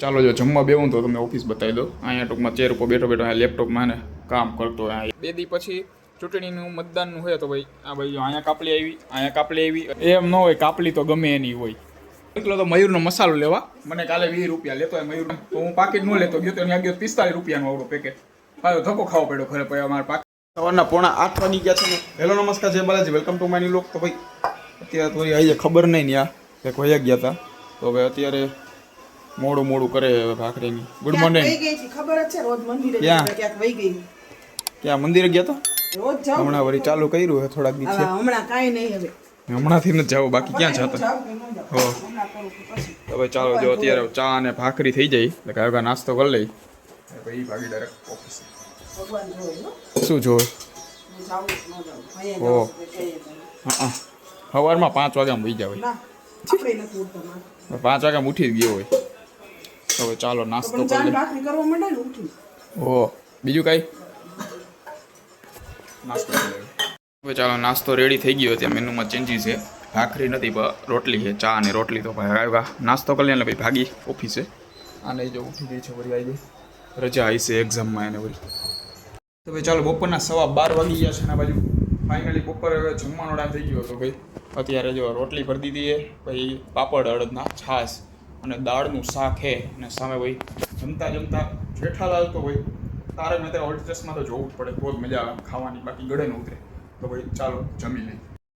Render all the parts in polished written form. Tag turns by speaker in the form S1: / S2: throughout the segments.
S1: ચાલો જો જમવા બેવું તો તમને ઓફિસ બતાવી દો. અહીંયા ટૂંકમાં ચેર ઉપર બેઠો બેઠો અહીંયા લેપટોપમાં ને કામ કરતો હોય. બે દી પછી ચૂંટણીનું મતદાનનું હોય તો ભાઈ આ ભાઈ અહીંયા કાપલી આવી, અહીંયા કાપલી આવી. એમ ન હોય, કાપલી તો ગમે એની હોય. એટલો તો મયુરનો મસાલો લેવા મને કાલે 20 રૂપિયા લેતો હોય મયુર, તો હું પાકીટ ન લેતો ગયો તો ત્યાં ગયો 45 રૂપિયાનું આવડો પેકેટ. હા ધક્કો ખાવો પડ્યો ઘરે. પછી અમારે સવારના 7:45 વાગી ગયા છે ને. હેલો નમસ્કાર, જય Balaji, welcome to my new vlog. તો ભાઈ અત્યારે તો આવી ખબર નહીં ને આ એક વયા ગયા હતા, તો હવે અત્યારે મોડું કરે હવે ભાખરીની. Good morning.
S2: ખબર જ છે રોજ મંદિરે ક્યાંક વઈ ગઈ.
S1: ક્યાં મંદિરે ગયા તો?
S2: રોજ જાવ.
S1: હમણાં વળી ચાલુ કર્યું છે થોડાક દિવસ.
S2: હમણાં કાંઈ નહીં, હવે
S1: હમણાંથી નથી જાવ, બાકી ક્યાં જતા. હો તો ભાઈ ચાલો જો અત્યારે ચા અને ભાખરી થઈ જાય એટલે હવે નાસ્તો કરી લઈ ભાઈ ભાગી ડાયરેક્ટ ઓફિસ. શું જોવે? ઓ હા, સવારમાં 5 વાગ્યામાં વહી જાવ. 5 વાગ્યામાં ઉઠી જ ગયો હોય. હવે ચાલો નાસ્તો કરી લઈએ. ઓ બીજું કાંઈ નાસ્તો કરી લઈએ. હવે ચાલો નાસ્તો રેડી થઈ ગયો. ત્યાં મેનુમાં ચેન્જીસ છે. ભાખરી નથી પણ રોટલી છે, ચા અને રોટલી. તો ભાઈ આવ્યા નાસ્તો કરી લે એટલે ભાઈ ભાગી ઓફિસે. આને જો ઉઠી ગઈ છે, વળી આવી ગઈ. રજા આવી છે એક્ઝામમાં એને વળી. તો ભાઈ ચાલો બપોરના 12:15 વાગી ગયા છે. એના બાજુ ફાઇનલી બપોરે હવે જમવાનો ટાઈમ થઈ ગયો. તો ભાઈ અત્યારે જો રોટલી ભરી દીધી છે, પછી પાપડ અડદના, છાશ અને દાળનું શાક છે. અને સામે ભાઈ જમતા જેઠાલાલ તો ભાઈ તારે મેં ત્યાં ઓલ્ડ ડ્રેસમાં તો જોવું જ પડે, બહુ જ મજા આવે ખાવાની, બાકી ગળે ન ઉતરે. તો ભાઈ ચાલો જમી લઈએ.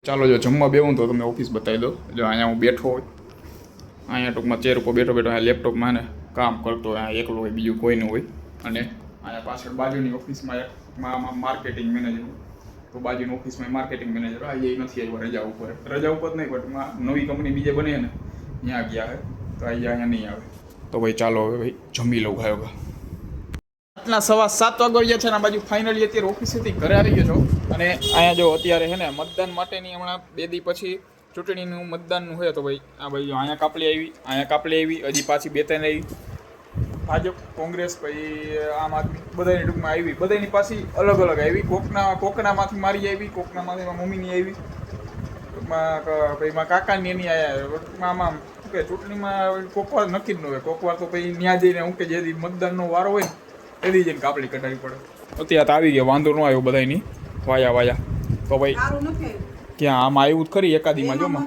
S1: ચાલો જો જમવા બેવું તો તમને ઓફિસ બતાવી દો. જો અહીંયા હું બેઠો હોય, અહીંયા ટૂંકમાં ચેર ઉપર બેઠો અહીંયા લેપટોપમાં ને કામ કરતો હોય. અહીંયા એકલો હોય, બીજું કોઈ ન હોય. અને અહીંયા પાછળ બાજુની ઓફિસમાં માર્કેટિંગ મેનેજર, તો બાજુની ઓફિસમાં માર્કેટિંગ મેનેજર એ નથી આવ્યો રજા ઉપર નહીં, બટ નવી કંપની બીજે બને ને ત્યાં ગયા છે, તો અહીંયા નહીં આવે. તો ભાઈ ચાલો હવે ભાઈ જમી લઉં ગાયો. રાતના 7:15 વાગ્યા છે ને. આ બાજુ ફાઇનલી અત્યારે ઓફિસેથી ઘરે આવી ગયો છો. અને અહીંયા જો અત્યારે છે ને મતદાન માટેની હમણાં 2 દી પછી ચૂંટણીનું મતદાનનું હોય, તો ભાઈ આ ભાઈ જો અહીંયા કાપલી આવી, હજી પાછી 2-3 આવી. ભાજપ, કોંગ્રેસ, પછી આમ આદમી બધાની ટૂંકમાં આવી. બધાની પાછી અલગ આવી. કોકનામાંથી મારી આવી, કોકનામાંથી મમ્મીની આવી, ટૂંકમાં ભાઈ મારા કાકાની એની આવ્યા. ટૂંકમાં આમાં કે ચૂંટણીમાં કોકવાર નક્કી જ ન હોય. કોકવાર તો પછી ત્યાં જઈને હું કે જે મતદાનનો વારો હોય ને એથી જઈને કાપલી કઢાવી પડે. અત્યારે તો આવી ગયા, વાંધો ન આવ્યો બધાની વાયા. તો ભાઈ ક્યાં આમાં આવ્યું જ ખરી એકાદીમાં જોમાં.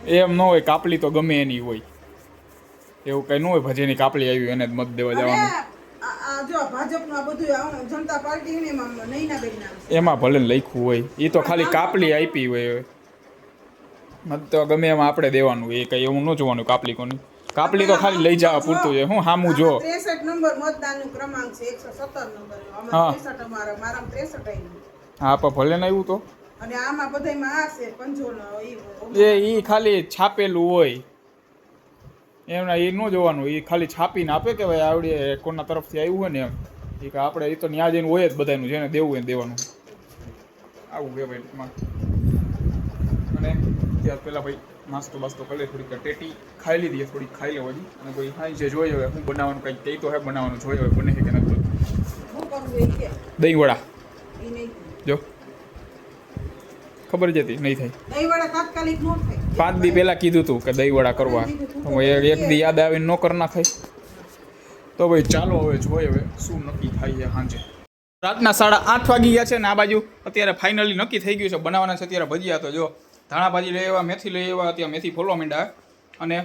S1: એમ ન હોય, કાપલી તો ગમે એની હોય, એવું કઈ ન હોય. ભજીની કાપલી આવી એને જ મત દેવા જવાનું. એમાં ભલે લખ્યું હોય, એ તો ખાલી કાપલી આપી હોય. મત તો ગમે એમાં આપણે દેવાનું. એ કઈ એવું ન જોવાનું કાપલી કોની. કાપલી તો ખાલી લઈ જવા પૂરતું છે. હું સામું જો
S2: 63 નંબર મતદાનનું ક્રમાંક છે, 117 નંબર.
S1: હા
S2: 63 મારામાં 63 આવ્યું.
S1: હા પણ ભલે ને આવ્યું તો.
S2: અને આમાં બધાયમાં આ છે પંજોનો
S1: એ ખાલી છાપેલું હોય. એમના એ ન જોવાનું. એ ખાલી છાપીને આપે કે ભાઈ આવડે કોના તરફથી આવ્યું હોય ને એમ. એ કે આપણે એ તો ન્યા જઈને હોય જ બધાનું, જેને દેવું હોય દેવાનું. આવું કે ભાઈ ટૂંકમાં. અને ત્યાર પહેલાં ભાઈ નાસ્તો બાસ્તો કરી લે, થોડીક ટેટી ખાઈ લીધી, થોડીક ખાઈ લે હજી. અને ભાઈ હા જે જોઈએ હવે હું બનાવવાનું કંઈક કંઈ તો હે બનાવવાનું જોઈએ હવે બને છે કે નથી. દહીં વડા જો ખબર જ હતી નહીં થાય. 5 દી પહેલાં કીધું હતું કે દહીં વડા કરવા, એક દી યાદ આવીને ન કરી નાખાય. તો ભાઈ ચાલો હવે જોઈએ હવે શું નક્કી થાય છે સાંજે. રાતના 8:30 વાગી ગયા છે ને. આ બાજુ અત્યારે ફાઇનલી નક્કી થઈ ગયું છે બનાવવાના છે અત્યારે ભજીયા. તો જો ધાણા ભાજી લઈ આવ્યા, મેથી લઈ આવ્યા, અત્યારે મેથી ફોલવા માંડ્યા. અને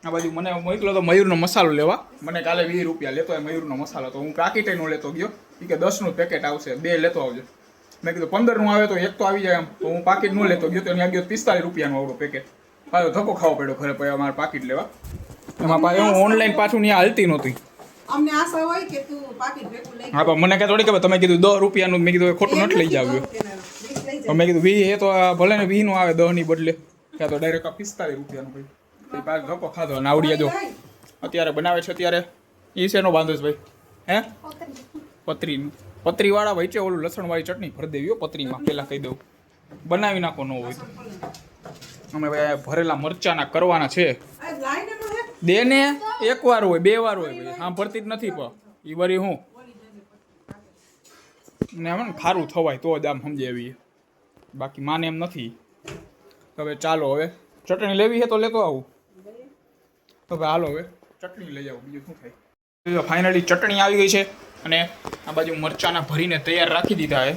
S1: આ બાજુ મને મોકલો તો મયુરનો મસાલો લેવા. મને કાલે 20 રૂપિયા લેતો હોય મયુરનો મસાલો, તો હું પાકીટે નો લેતો ગયો. એ કે 10નું પેકેટ આવશે, 2 લેતો આવજો. મેં કીધું 15નું આવે તો એક તો આવી જાય એમ. તો હું પાકીટ ન લેતો ગયો, તો ત્યાં ગયો 45 રૂપિયાનું આવડો પેકેટ. પાછો ધક્કો ખાવો પડ્યો ઘરે. પછી અમારે પાકીટ લેવા એમાં પાછું હું ઓનલાઈન પાછું ત્યાં હાલતી નહોતી.
S2: અમને આશા હોય કે તું પાકીટ ભેગું લઈ.
S1: હા પણ મને કે થોડી ખબર, તમે કીધું 10 રૂપિયાનું, મેં કીધું ખોટું નથી લઈ જાવ. મેં કીધું 20 એ તો ભલે ને 20 નું આવે 10 ની બદલે, ત્યાં તો ડાયરેક્ટ 45 રૂપિયાનું. ભાઈ પાછો ધક્કો ખાધો. અને આવડિયા જો અત્યારે બનાવે છે. અત્યારે એ શેનો બાંધો છે ભાઈ? હે પતરીવાળા વચ્ચે ઓલું લસણવાળી ચટણી ભરી દેવી પતરીમાં. પહેલાં કહી દઉં બનાવી નાખો ન હોય તો. અમે ભાઈ ભરેલા મરચાના કરવાના છે. દે ને 1 વાર હોય 2 વાર હોય ભાઈ, હા ભરતી જ નથી. પણ એ વરી હું ને આમ ખારું થવાય તો જ આમ સમજે એવી, બાકી માને એમ નથી. હવે ચાલો હવે ચટણી લેવી છે તો લેતો આવું. તો ભાઈ હાલો હવે ચટણી લઈ આવો, બીજું શું થાય. ફાઇનલી ચટણી આવી ગઈ છે અને આ બાજુ મરચાના ભરીને તૈયાર રાખી દીધા છે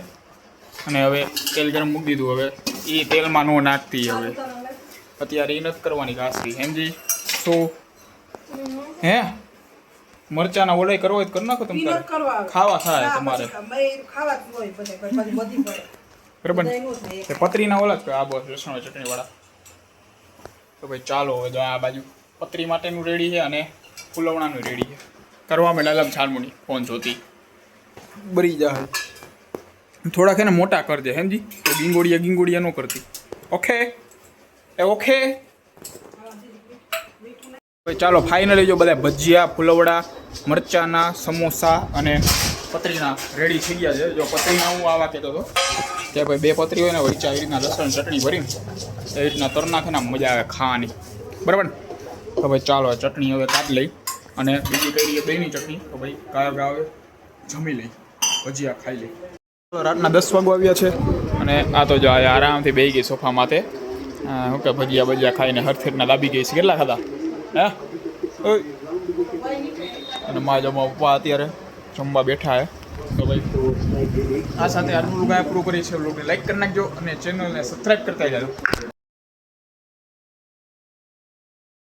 S1: અને હવે તેલ ગરમ મૂકી દીધું. હવે એ તેલમાં નો નાખતી હવે અત્યારે એ નથી કરવાની ઘાસરી સમજી. શું હે મરચાના ઓલાઈ કરવા હોય તો કરી નાખો તમે
S2: પીનટ
S1: તારે.
S2: કરવા આવે.
S1: ખાવા થાય
S2: ના,
S1: તમારે
S2: પછી ખાવા જ હોય બધે, પછી બધી પડે.
S1: બરાબર ને?
S2: બધાય નું થાય.
S1: તે પતરીના ઓલા જ આ બસ લસણ ચટણી વાળા. તો ભાઈ ચાલો હવે જો આ બાજુ પતરી માટેનું રેડી છે અને ફુલવણાનું રેડી છે. કરવા માંડ્યા લમ છાનમુની ફોન જોતી બરી જાય. થોડાક એને મોટા કરજે સમજી, તો ગીંગોડિયા ન કરતી. ઓકે એ ઓકે. ચાલો ફાઇનલી જો બધા ભજીયા, ફુલવડા, મરચાના, સમોસા અને પતરીના રેડી થઈ ગયા છે. જો પતરીના હું આવા કહેતો હતો કે ભાઈ 2 પતરી હોય ને વચ્ચે આવી રીતના લસણ ચટણી ભરીને એ રીતના તર નાખે ને મજા આવે ખાવાની. બરાબર ને? તો ભાઈ ચાલો ચટણી હવે કાઢી લઈ અને બીજી કઈ રીતે દહીંની ચટણી તો ભાઈ કાંઈ આવે જમી લઈ, ભજીયા ખાઈ લઈ. રાતના 10 વાગવા આવ્યા છે અને આ તો જો આરામથી બેસી ગઈ સોફા માથે. શું કે ભજીયા ખાઈને હરફેરના દાબી ગઈ છે. કેટલા ખાધા હે? ઓય અને મારા જમવા પપ્પા અત્યારે જમવા બેઠા હે. તો ભાઈ આ સાથે આજનું લોગ પૂરું કરી છે. લોગને લાઈક કરી નાખજો અને ચેનલને સબસ્ક્રાઈબ કરતા જાજો.